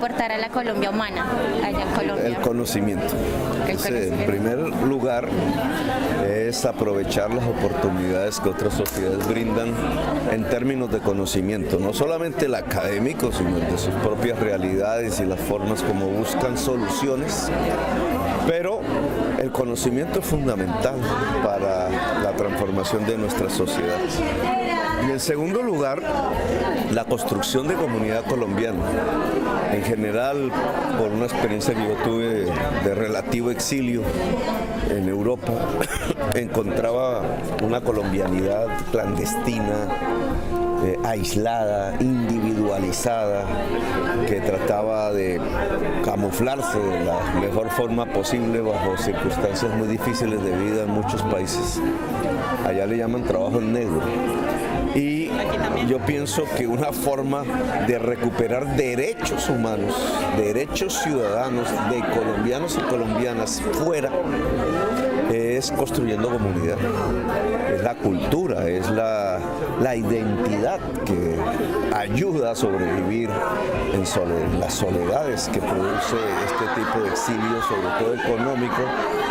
aportar a la Colombia humana allá en Colombia? El conocimiento. En primer lugar, es aprovechar las oportunidades que otras sociedades brindan en términos de conocimiento, no solamente el académico, sino el de sus propias realidades y las formas como buscan soluciones, pero el conocimiento es fundamental para la transformación de nuestra sociedad. Y en segundo lugar, la construcción de comunidad colombiana. En general, por una experiencia que yo tuve de relativo exilio en Europa, encontraba una colombianidad clandestina, aislada, individualizada, que trataba de camuflarse de la mejor forma posible bajo circunstancias muy difíciles de vida en muchos países. Allá le llaman trabajo en negro. Y yo pienso que una forma de recuperar derechos humanos, derechos ciudadanos de colombianos y colombianas fuera, es construyendo comunidad. Es la cultura, es la identidad que ayuda a sobrevivir en las soledades que produce este tipo de exilio, sobre todo económico,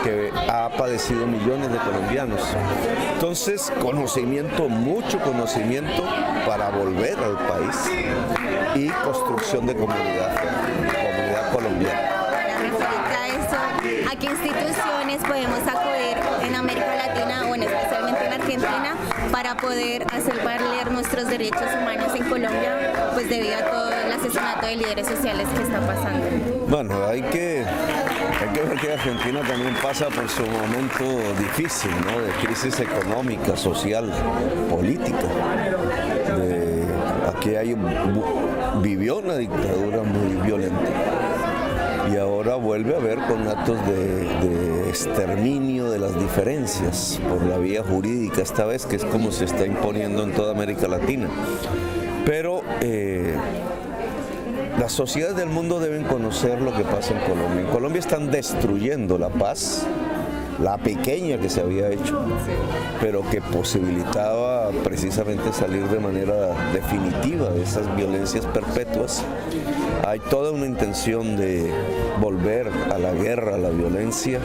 que ha padecido millones de colombianos. Entonces, conocimiento, mucho conocimiento para volver al país y construcción de comunidad colombiana. Referente a eso, ¿a qué instituciones podemos acudir en América Latina, bueno, especialmente en Argentina, para poder hacer valer nuestros derechos humanos en Colombia, pues debido a todo el asesinato de líderes sociales que está pasando? Bueno, hay que ver que Argentina también pasa por su momento difícil, ¿no? De crisis económica, social, política. Aquí vivió una dictadura muy violenta y ahora vuelve a haber con actos de exterminio de las diferencias por la vía jurídica, esta vez, que es como se está imponiendo en toda América Latina. Pero las sociedades del mundo deben conocer lo que pasa en Colombia. En Colombia están destruyendo la paz, la pequeña que se había hecho, pero que posibilitaba precisamente salir de manera definitiva de esas violencias perpetuas. Hay toda una intención de volver a la guerra, a la violencia.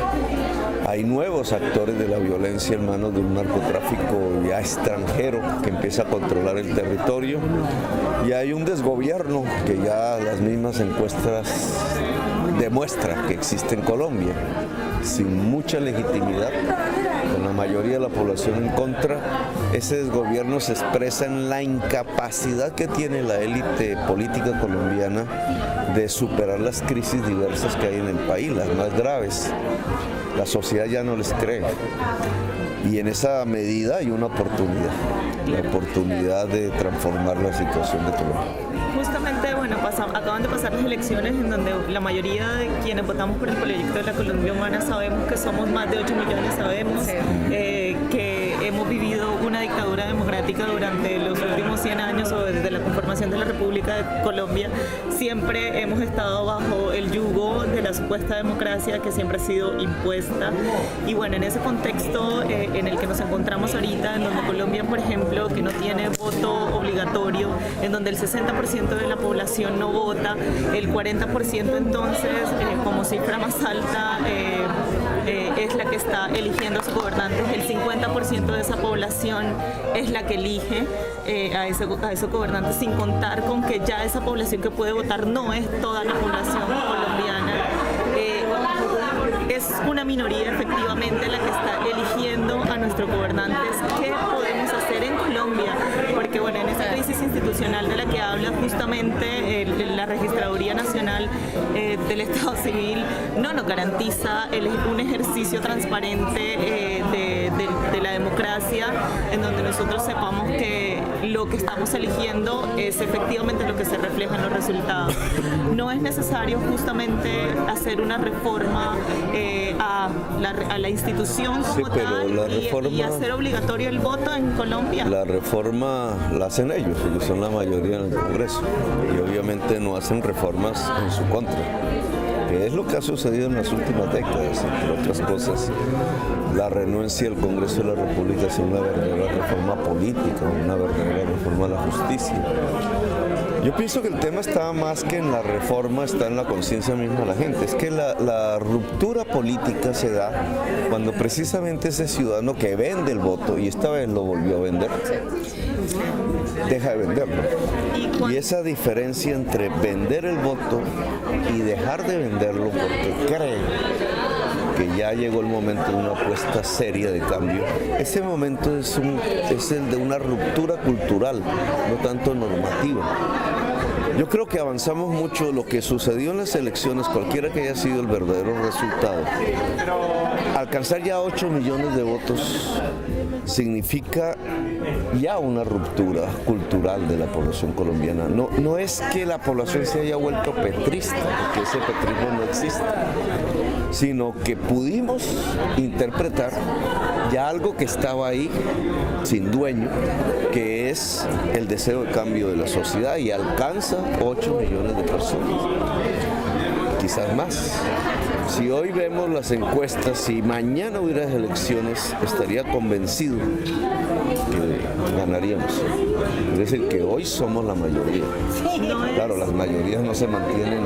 Hay nuevos actores de la violencia en manos de un narcotráfico ya extranjero que empieza a controlar el territorio. Y hay un desgobierno que ya las mismas encuestas demuestran que existe en Colombia, sin mucha legitimidad, con la mayoría de la población en contra. Ese desgobierno se expresa en la incapacidad que tiene la élite política colombiana de superar las crisis diversas que hay en el país, las más graves. La sociedad ya no les cree. Y en esa medida hay una oportunidad, la oportunidad de transformar la situación de Colombia. Justamente, bueno, acaban de pasar las elecciones en donde la mayoría de quienes votamos por el proyecto de la Colombia Humana sabemos que somos más de 8 millones, sabemos que hemos vivido una dictadura democrática durante los últimos 100 años o desde la conformación de la República de Colombia. Siempre hemos estado bajo el yugo de la supuesta democracia que siempre ha sido impuesta. Y bueno, en ese contexto en el que nos encontramos ahorita, en donde Colombia, por ejemplo, que no tiene voto obligatorio, en donde el 60% de la población no vota, el 40% entonces, como cifra más alta, es la que está eligiendo a sus gobernantes, el 50% de esa población es la que elige a esos gobernantes, sin contar con que ya esa población que puede votar no es toda la población colombiana. Es una minoría efectivamente la que está eligiendo a nuestros gobernantes. ¿Qué podemos hacer en Colombia? Porque bueno, en esa crisis institucional de la que habla justamente la Registraduría Nacional del Estado Civil no nos garantiza un ejercicio transparente de la democracia, en donde nosotros sepamos que lo que estamos eligiendo es efectivamente lo que se refleja en los resultados. No es necesario justamente hacer una reforma a la institución como tal y hacer obligatorio el voto en Colombia. La reforma la hacen ellos son la mayoría en el Congreso, y obviamente no hacen reformas en su contra, que es lo que ha sucedido en las últimas décadas, entre otras cosas. La renuencia del Congreso de la República es una verdadera reforma política, una verdadera reforma a la justicia. Yo pienso que el tema está más que en la reforma, está en la conciencia misma de la gente. Es que la ruptura política se da cuando precisamente ese ciudadano que vende el voto, y esta vez lo volvió a vender, deja de venderlo. Y esa diferencia entre vender el voto y dejar de venderlo porque cree que ya llegó el momento de una apuesta seria de cambio, ese momento es el de una ruptura cultural, no tanto normativa. Yo creo que avanzamos mucho. Lo que sucedió en las elecciones, cualquiera que haya sido el verdadero resultado, alcanzar ya 8 millones de votos significa ya una ruptura cultural de la población colombiana. No es que la población se haya vuelto petrista, porque ese petrismo no existe, sino que pudimos interpretar ya algo que estaba ahí sin dueño, que es el deseo de cambio de la sociedad, y alcanza 8 millones de personas, quizás más. Si hoy vemos las encuestas, si mañana hubiera elecciones, estaría convencido que ganaríamos. Es decir, que hoy somos la mayoría. Claro, las mayorías no se mantienen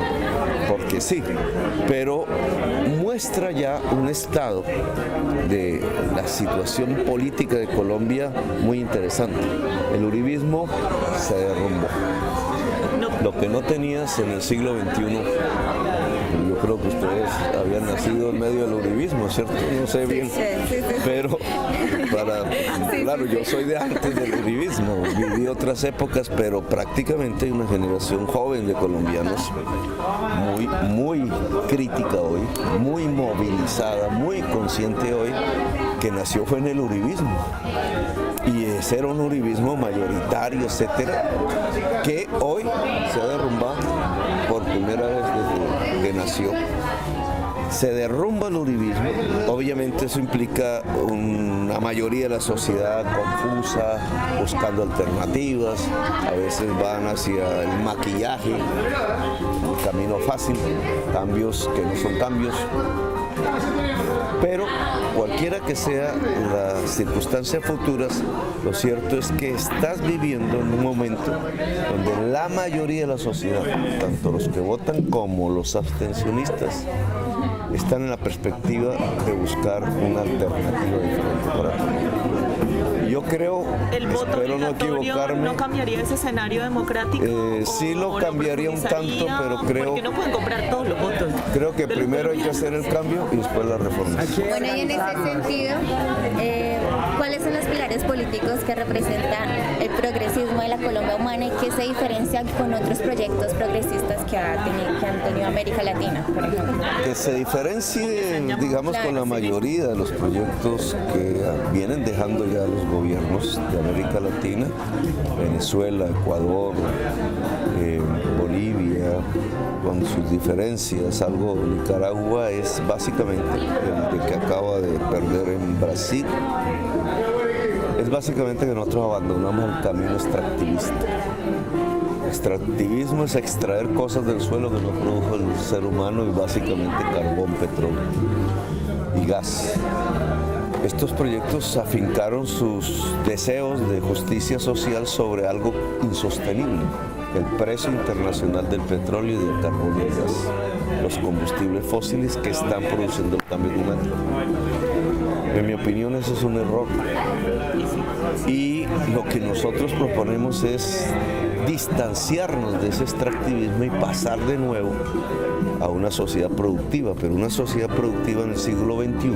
porque sí, pero muestra ya un estado de la situación política de Colombia muy interesante. El uribismo se derrumbó. Lo que no tenías en el siglo XXI, yo creo que ustedes habían nacido en medio del uribismo, ¿cierto? No sé bien, pero claro, yo soy de antes del uribismo, viví otras épocas, pero prácticamente hay una generación joven de colombianos muy crítica hoy, muy movilizada, muy consciente hoy, que nació fue en el uribismo. Y ese era un uribismo mayoritario, etcétera, que hoy se ha derrumbado por primera vez desde que nació. Se derrumba el uribismo, obviamente eso implica una mayoría de la sociedad confusa, buscando alternativas, a veces van hacia el maquillaje, el camino fácil, cambios que no son cambios. Pero cualquiera que sea las circunstancias futuras, lo cierto es que estás viviendo en un momento donde la mayoría de la sociedad, tanto los que votan como los abstencionistas, están en la perspectiva de buscar una alternativa diferente para Colombia. Yo creo, espero no equivocarme. ¿No cambiaría ese escenario democrático? Sí lo cambiaría un tanto, pero creo... Porque no pueden comprar todos los votos. Creo que primero hay que hacer el cambio y después las reformas. Bueno, y en ese sentido, ¿cuáles son los pilares políticos que representan el progresismo de la Colombia humana y que se diferencian con otros proyectos progresistas que han tenido América Latina, por ejemplo? Que se diferencie, digamos, con la mayoría de los proyectos que vienen dejando ya los gobiernos de América Latina, Venezuela, Ecuador, Bolivia, con sus diferencias, algo Nicaragua es básicamente el que acaba de perder en Brasil, es básicamente que nosotros abandonamos el camino extractivista. Extractivismo es extraer cosas del suelo que no produjo el ser humano, y básicamente carbón, petróleo y gas. Estos proyectos afincaron sus deseos de justicia social sobre algo insostenible: el precio internacional del petróleo y del carbón y el gas, los combustibles fósiles que están produciendo el cambio climático. En mi opinión, eso es un error. Y lo que nosotros proponemos es distanciarnos de ese extractivismo y pasar de nuevo a una sociedad productiva, pero una sociedad productiva en el siglo XXI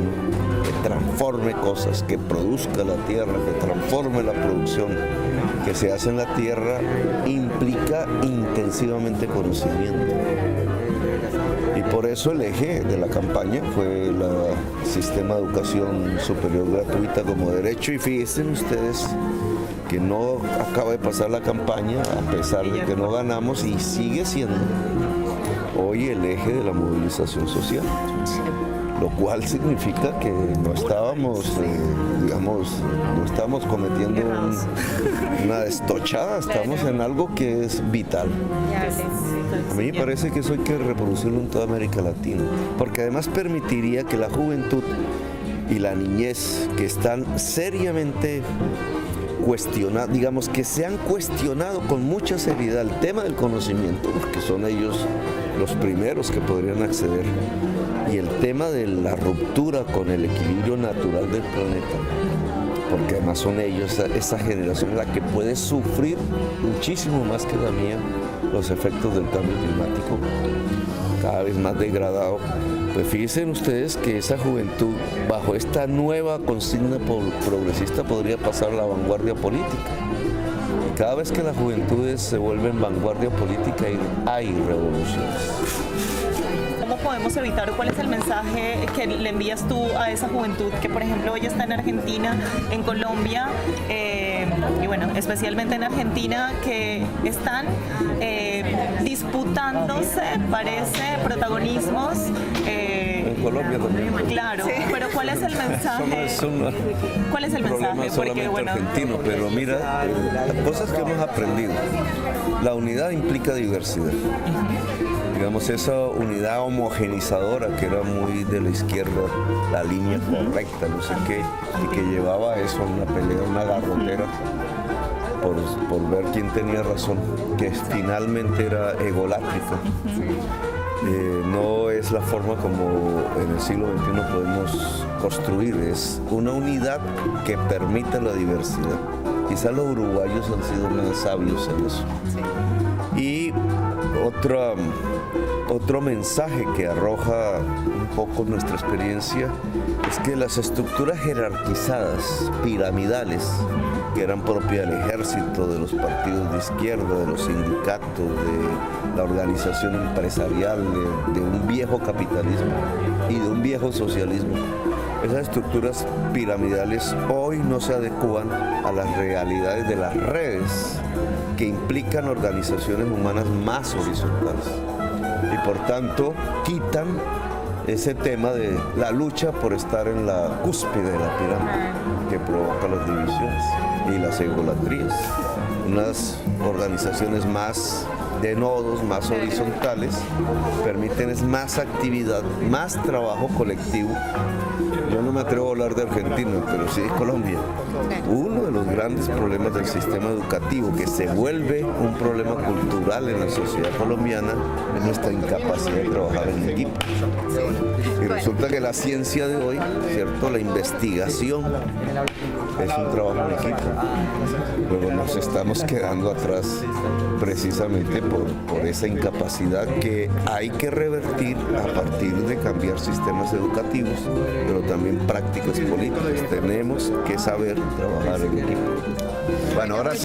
que transforme cosas, que produzca la tierra, que transforme la producción que se hace en la tierra, implica intensivamente conocimiento. Y por eso el eje de la campaña fue el sistema de educación superior gratuita como derecho, y fíjense ustedes que no acaba de pasar la campaña a pesar de que no ganamos, y sigue siendo hoy el eje de la movilización social, lo cual significa que no estábamos, no estamos cometiendo una destochada, estamos en algo que es vital. A mí me parece que eso hay que reproducirlo en toda América Latina, porque además permitiría que la juventud y la niñez, que están seriamente cuestionado, digamos que se han cuestionado con mucha seriedad el tema del conocimiento, porque son ellos los primeros que podrían acceder, y el tema de la ruptura con el equilibrio natural del planeta, porque además son ellos, esa generación la que puede sufrir muchísimo más que la mía los efectos del cambio climático, cada vez más degradado. Pues fíjense ustedes que esa juventud, bajo esta nueva consigna progresista, podría pasar a la vanguardia política. Y cada vez que las juventudes se vuelven vanguardia política, hay revoluciones. ¿Cómo podemos evitar o cuál es el mensaje que le envías tú a esa juventud que, por ejemplo, hoy está en Argentina, en Colombia, y bueno, especialmente en Argentina, que están disputándose, parece, protagonismos? En Colombia también. Claro, pero ¿cuál es el mensaje? ¿Cuál es el mensaje? Porque, bueno, argentino, pero mira, las cosas que hemos aprendido, la unidad implica diversidad. Digamos, esa unidad homogenizadora que era muy de la izquierda, la línea correcta, no sé qué, y que llevaba a eso a una pelea, una garrotera por ver quién tenía razón, que finalmente era egolátrica. No es la forma como en el siglo XXI podemos construir, es una unidad que permita la diversidad. Quizás los uruguayos han sido más sabios en eso. Y otro mensaje que arroja un poco nuestra experiencia es que las estructuras jerarquizadas, piramidales, que eran propias del ejército, de los partidos de izquierda, de los sindicatos, de la organización empresarial, de un viejo capitalismo y de un viejo socialismo, esas estructuras piramidales hoy no se adecúan a las realidades de las redes que implican organizaciones humanas más horizontales y por tanto quitan ese tema de la lucha por estar en la cúspide de la pirámide que provoca las divisiones y las egolatrías. Unas organizaciones más de nodos, más horizontales, permiten más actividad, más trabajo colectivo. Yo no me atrevo a hablar de Argentina, pero sí de Colombia. Uno de los grandes problemas del sistema educativo, que se vuelve un problema cultural en la sociedad colombiana, es nuestra incapacidad de trabajar en equipo. Y resulta que la ciencia de hoy, ¿cierto? La investigación es un trabajo en equipo. Luego nos estamos quedando atrás precisamente por esa incapacidad que hay que revertir a partir de cambiar sistemas educativos, pero también prácticas políticas. Tenemos que saber trabajar en equipo. Bueno, ahora sí.